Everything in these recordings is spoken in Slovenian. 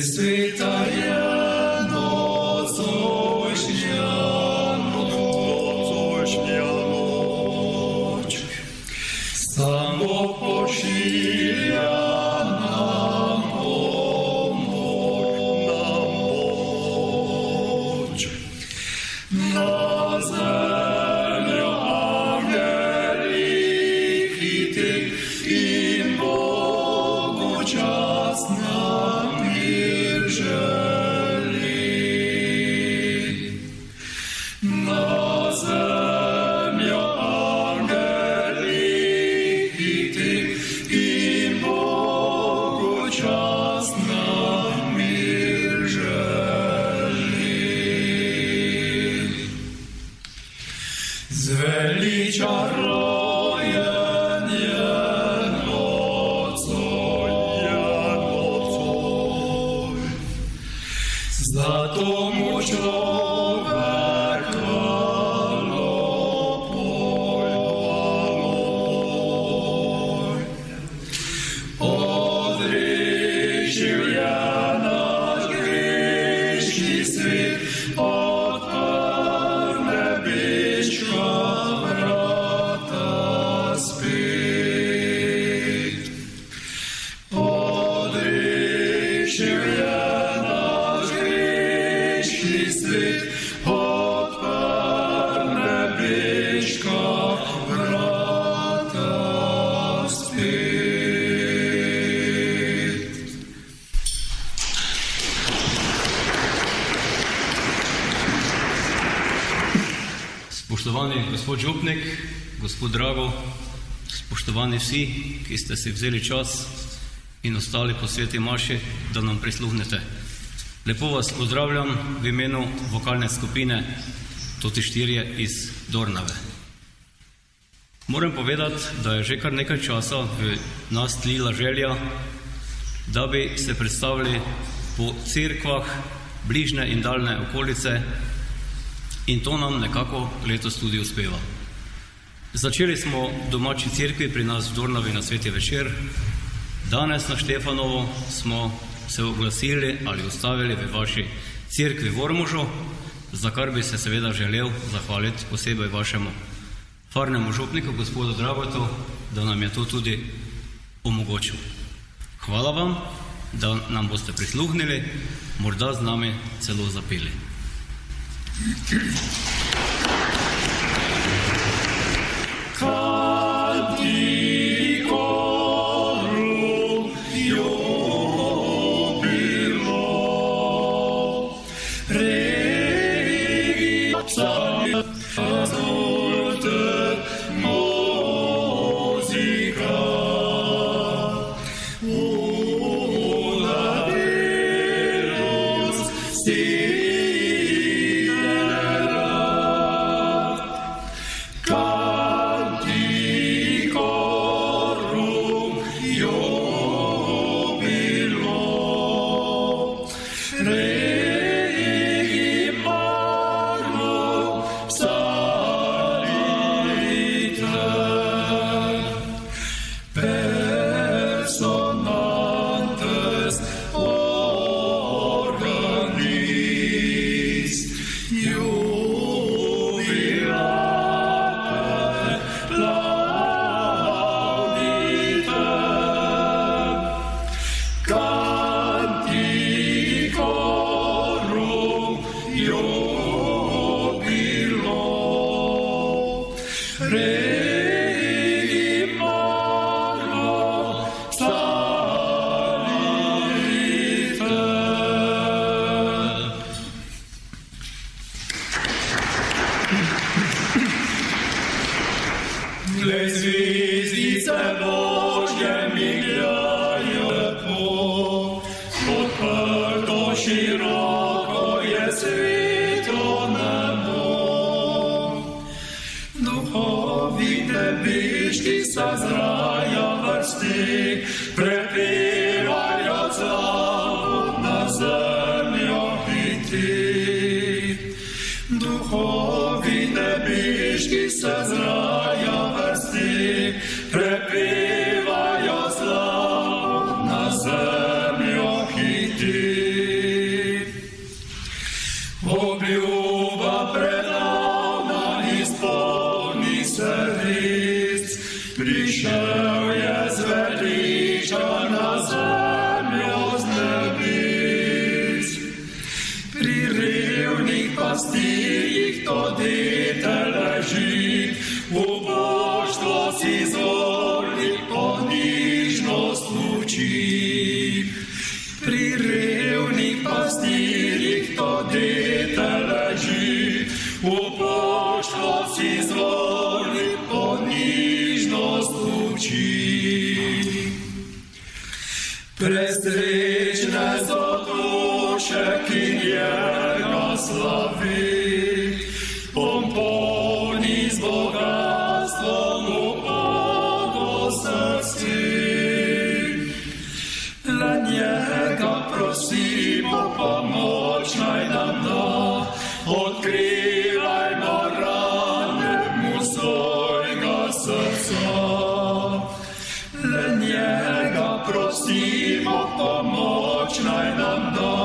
Пресвятая ночня ночь, сам Бог поширя нам помочь. На землю ангели хиты, им Богу час нам мир жали. На землю ангели хиты, им Богу час нам мир жали. Звеличароение нocoj, zlatому człowieka lopoj. Odrysił ja nasz grzeszny świat, odparł nebiczka wrota spit. Odrysił ja nasz grzeszny świat, odparł nebiczka wrota spit. Spoštovani gospod župnik, gospod Drago, spoštovani vsi, ki ste si vzeli čas in ostali po sveti maši, da nam prisluhnete. Lepo vas pozdravljam v imenu vokalne skupine Toti štirje iz Dornave. Moram povedati, da je že kar nekaj časa v nas tlila želja, da bi se predstavili po cerkvah bližnje in daljne okolice, in to nam nekako letos tudi uspeva. Začeli smo v domači cerkvi pri nas v Dornavi na sveti večer. Danes na Štefanovo smo se oglasili ali ustavili v vaši cerkvi v Ormožu, za kar bi se seveda želel zahvaliti posebej vašemu farnemu župniku, gospodu Dragotu, da nam je to tudi omogočil. Hvala vam, da nam boste prisluhnili, morda z nami celo zapeli. Canticorum jubilo, regia exulte musica, una Deus Canticorum jubilo, Regi Magnum salite, personantes organis jubilate laudite. Canticorum jubilo, Regi Magnum salite. Le zvizdice Božje migljajo lepo, odprto široko je sveto nebo. Duhovi nebiški se zraja vrsti, prepevajo slavo na zemljo hiti. Duhovi nebiški se zraja vrsti, prepevajo slavo na zemljo hiti. luci. Presrečne so duše, ki njega slavi, pomponi z bogatstvom upadlo srci. Le njega prosimo, pomoč naj nam da, odkrivajmo rane mu svojega srca. Le njega prosimo, pomoč naj nam da,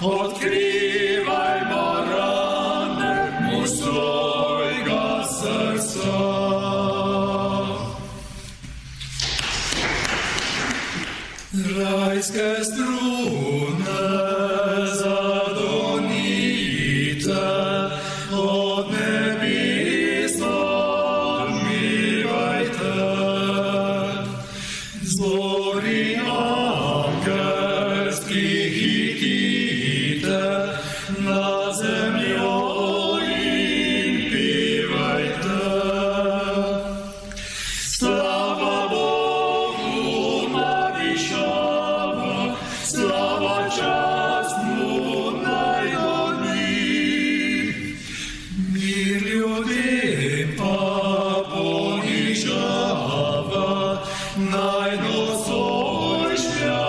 odkrivajmo rane mu svojega srca. Rajske strune zadonite, od nebes odmivajte. Zbori angelski hitite, na zemljo in pivajte. Slava Bogu na višavah, slava čast mu najgornjih. Mir ljudem pa ponižava, naj nocojšnja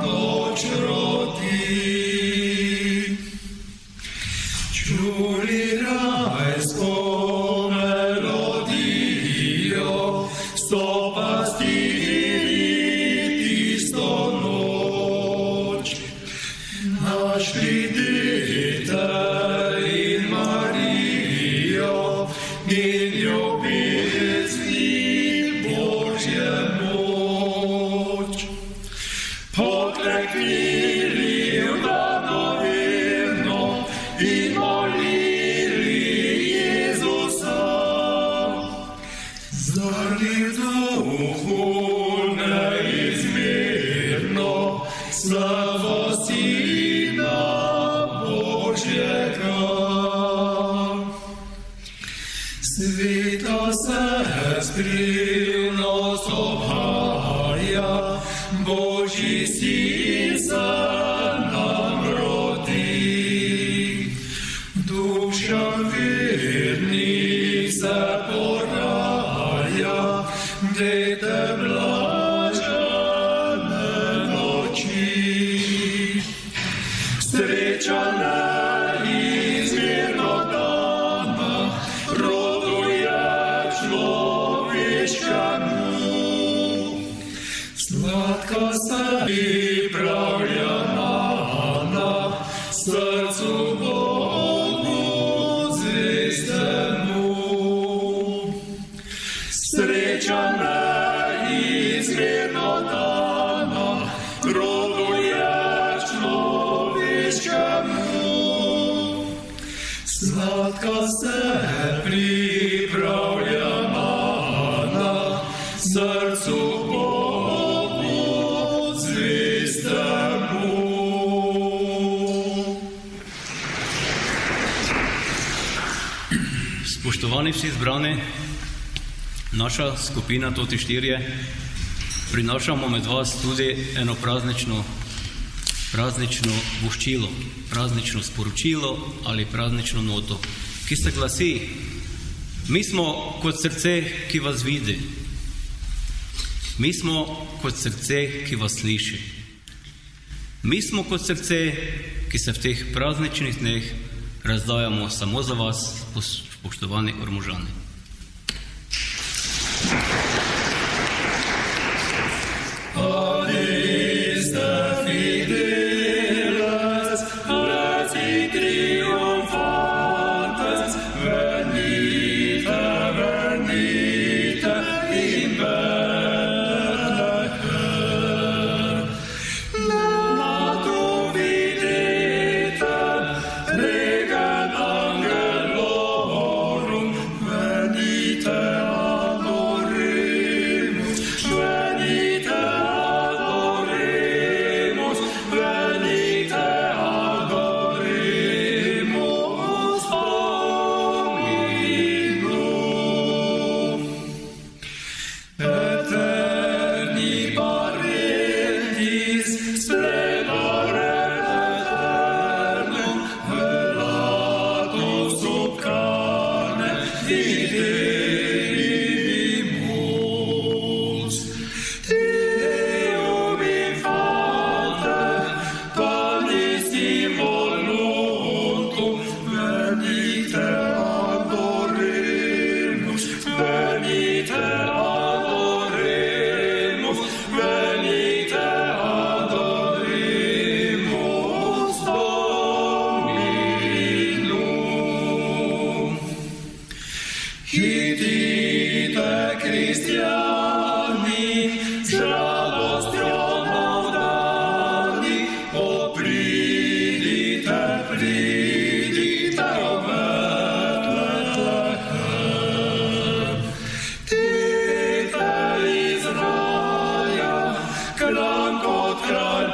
noč rodi. Čuli rajsko melodijo, stopastili tisto noč. Našli dete in Marijo in ljubezni Božje moč. Pokleknili blagoverno in molili Jezusa. Zrli v duhu neizmerno slavo Sina Božjega. Sveta se skrivnost obhaja, Božji sin se nam rodi. Duša vernih se poraja, dete blažene noči. Sreča neizmerno dana, rodu je človeškemu. Sladka se pripravlja mana, srcu Bogu zvestemu. Sreča neizmerno dana, rodu je človeškemu. Sladka se pripravlja mana, srcu Bogu zvestemu. Spoštovani vsi zbrani, naša skupina Toti štirje prinašamo med vas tudi eno praznično voščilo, praznično sporočilo ali praznično noto, ki se glasi: mi smo kot srce, ki vas vidi, mi smo kot srce, ki vas sliši, mi smo kot srce, ki se v teh prazničnih dneh razdajamo samo za vas, spoštovani Ormožani. Regen angelorum,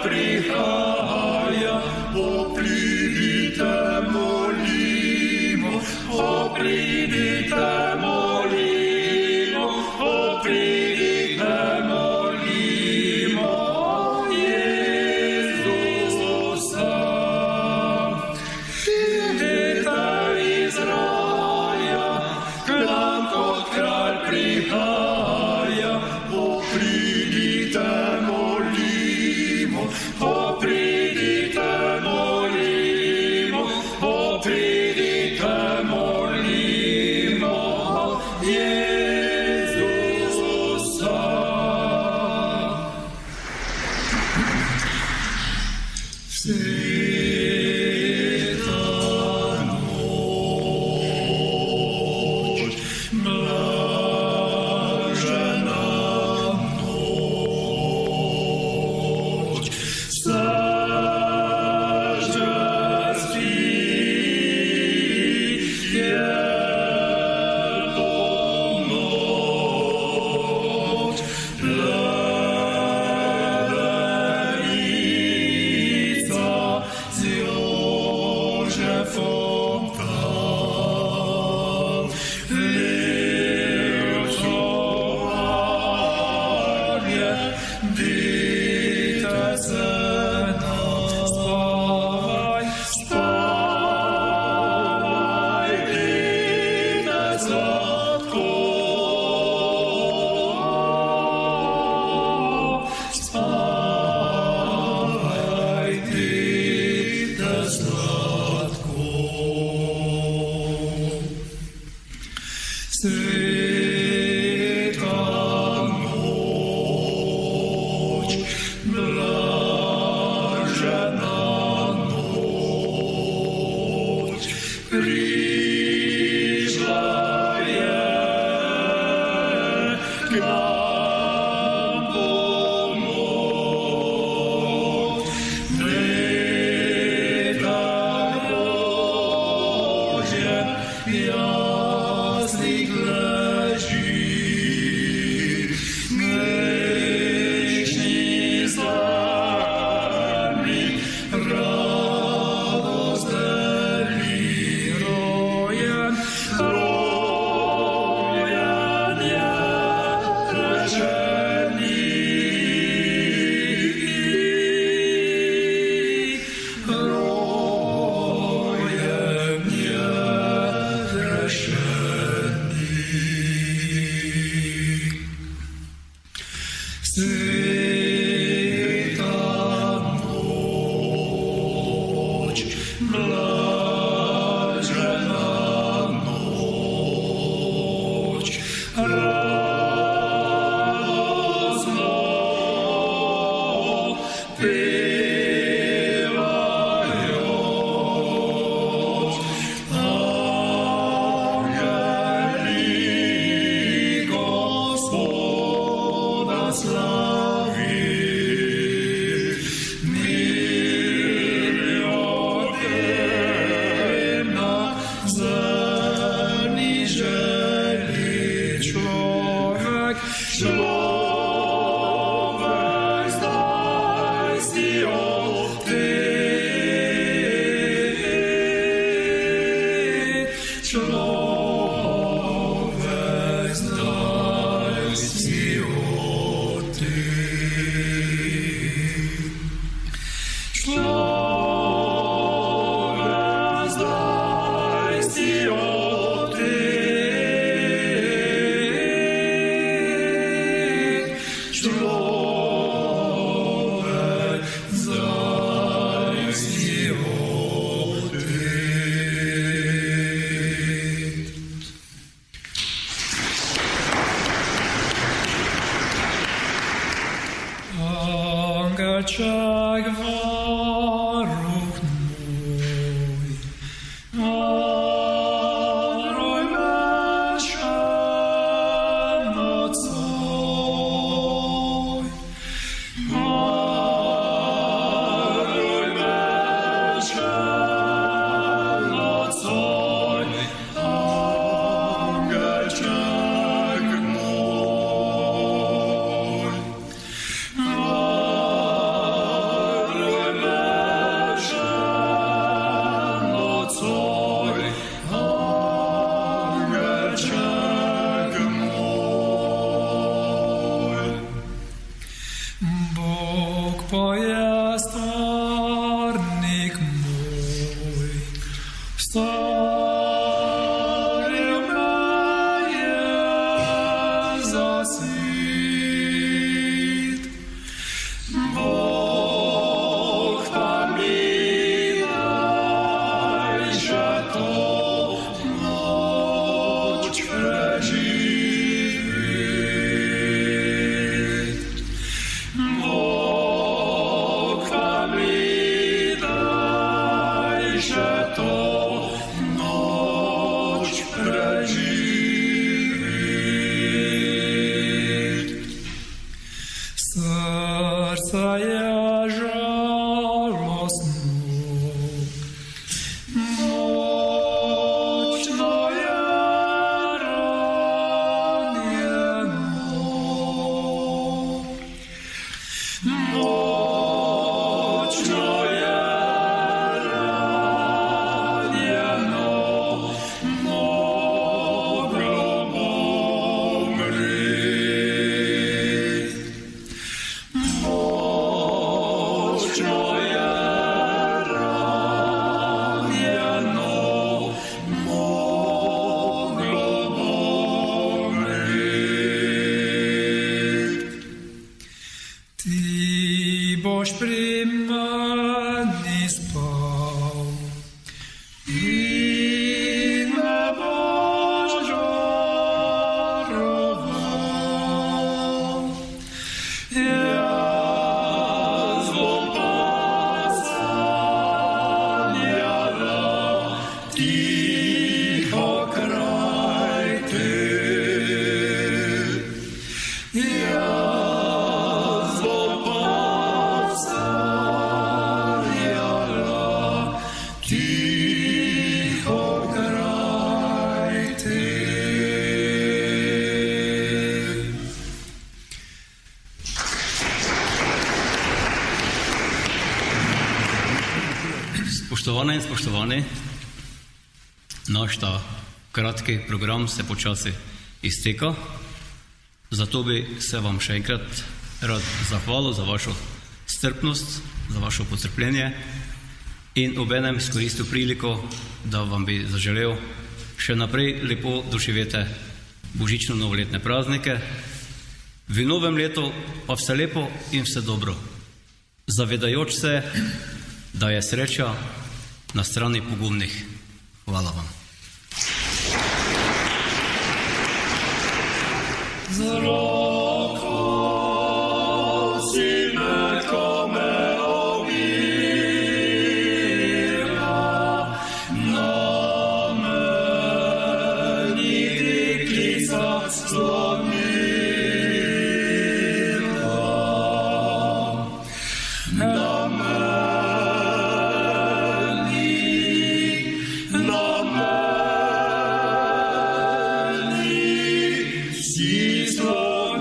prihaja, pridite, molimo, pridite, molimo, pridite, molimo, Jezusa. Pridite iz raja, k nam kot kralj prihaja, pridite, molimo, pridite, molimo, pridite, molimo, Jezusa. Sveta noč, blažena noč, sržasti je pomoč, Leverica z Jožefom tam, Levčovanje, dite se nam, spavaj, spavaj, dite sladko, spavaj, dite sladko. Sveta noč, blažena noč, prišla je k nam pomoč. Leta Božje v jaslih leži, grešni zlami, radost deli, rojen, rojen je rešenik, rojen je rešenik. Sveta noč, blažena noč, radostno pevajo, angeli Gospoda slavi, miljonem na zemlji želi človek, človek zdaj si odet, človek zdaj si odet. Človek zdaj si odet, človek zdaj si odet. Angelček varuh môj, varuj mešan nocoj, varuj mešan nocoj, angelček môj. pojastornik mój, wstawił mnie za sit. Bóg pamiętaj, że to noc przeżywy. Bóg pamiętaj, że to noc przeżywy. Serca ja żalosno, nocno ja ranieno, nocno ja ranieno, moglo umrzeć. Nocno ja ranieno, moglo umrzeć. Ty boś przy mnie spał i na pożarował. Ja złą pasaniara, ticho kraj ty. Ja złą pasaniara, ticho kraj ty. Spoštovane in spoštovani, naš ta kratki program se počasi izteka, zato bi se vam še enkrat rad zahvalil za vašo strpnost, za vašo potrpljenje in obenem izkoristil priliko, da vam bi zaželel še naprej lepo doživete božično-novoletne praznike, v novem letu pa vse lepo in vse dobro, zavedajoč se, da je sreča na strani pogumnih. Hvala vam. Z roko si metko me obira, na meni deklica slomila. Na si slomila.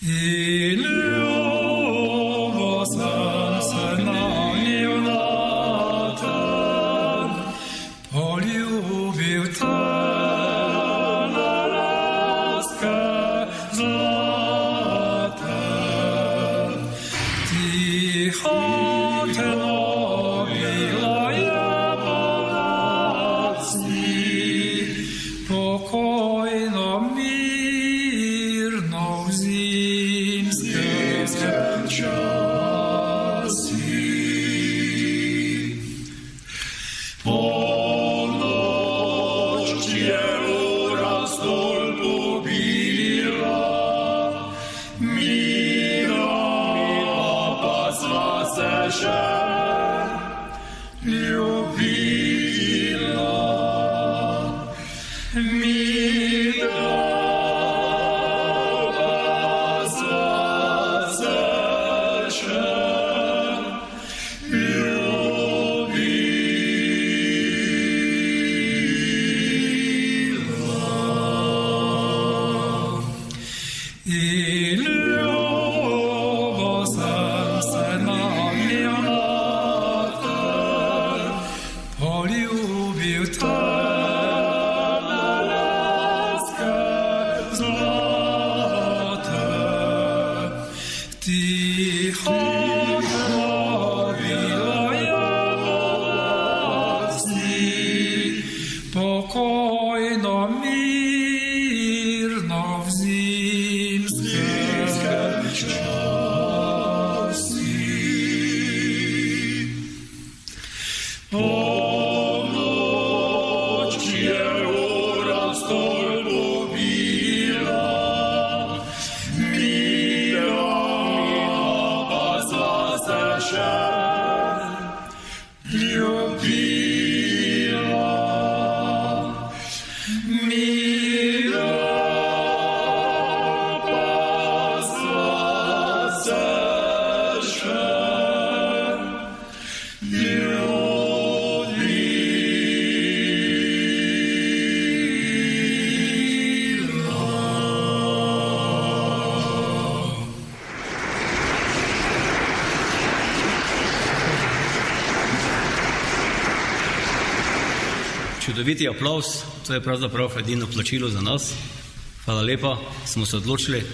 I ljubo sam se nanio na ten, poljubił te na laskę zlate. Ticho te nobila je bogactwi, pokojno, mirno w zimskie czasy. Ponoć wielu raz stolpu bira, mira pasła se się ljubila. Mira pasła se się ljubila. I ljubo sam se nanio na ten, poljubił te na spokojno, mirno w zimskim czasi. Ponoć ura stolbu bila, mila pasła się ljubila. Mila pasła się Čudoviti aplauz, to je pravzaprav edino plačilo za nas. Hvala lepa, smo se odločili,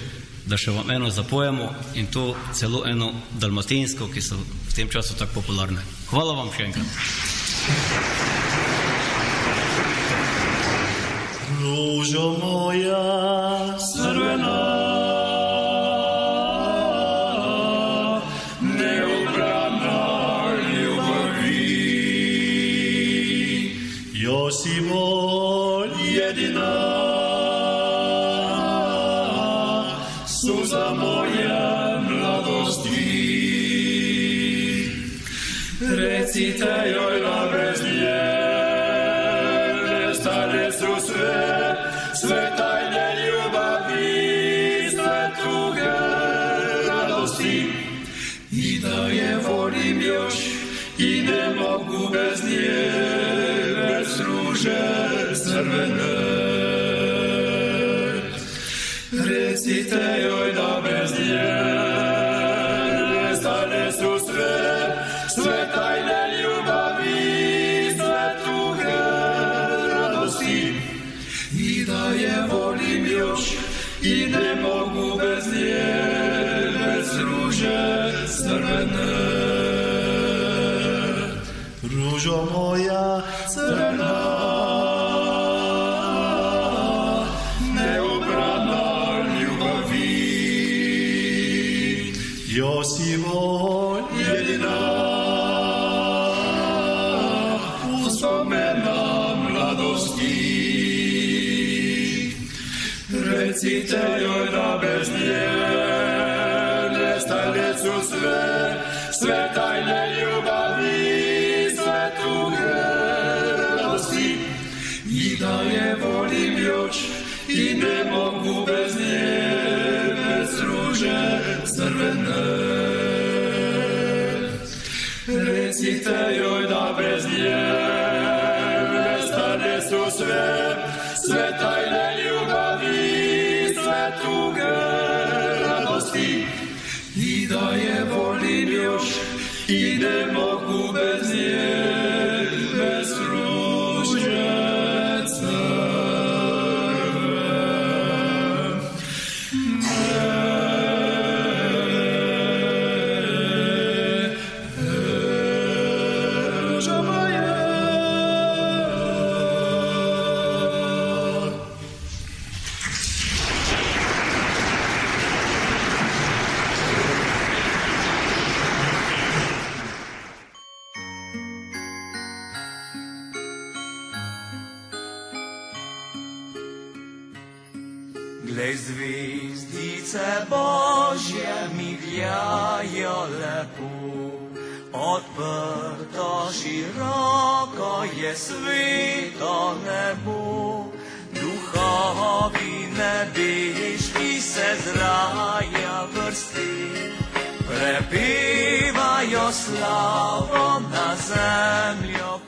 da še vam eno zapojemo in to celo eno dalmatinsko, ki so v tem času tako popularne. Hvala vam še enkrat. Różo moja crvena, neobrana ljubavi, Josipo jedina, suza moje mladosti. Recite joj da bez nje stare su sve tajne ljubavi, sve tuge radosti. I da je volim još i ne mogu bez nje, bez ruže crvene. Recite joj da bez nje nestane su sve tajne ljubavi, sve tuge radosti. I da je volim još i ne mogu bez nje, bez ruže crvene. Ružo moja crvena, neobrana ljubavi, Josipo jedina, uspomena mladosti. Recite joj da bez nje nestane su sve tajne ljubavi, sve tuge radosti. I da je volim još i ne mogu bez nje, bez ruže crvene. Recite joj da bez nje nestane su sve tajne ljubavi, sve tuge radosti. I da je volim još i ne mogu bez nje, bez ruže crvene. Glej, zvizdice Božje migljajo lepo, odprto široko je sveto nebo. Duhovi nebeški se z raja vrsti, prepevajo slavo na zemljo.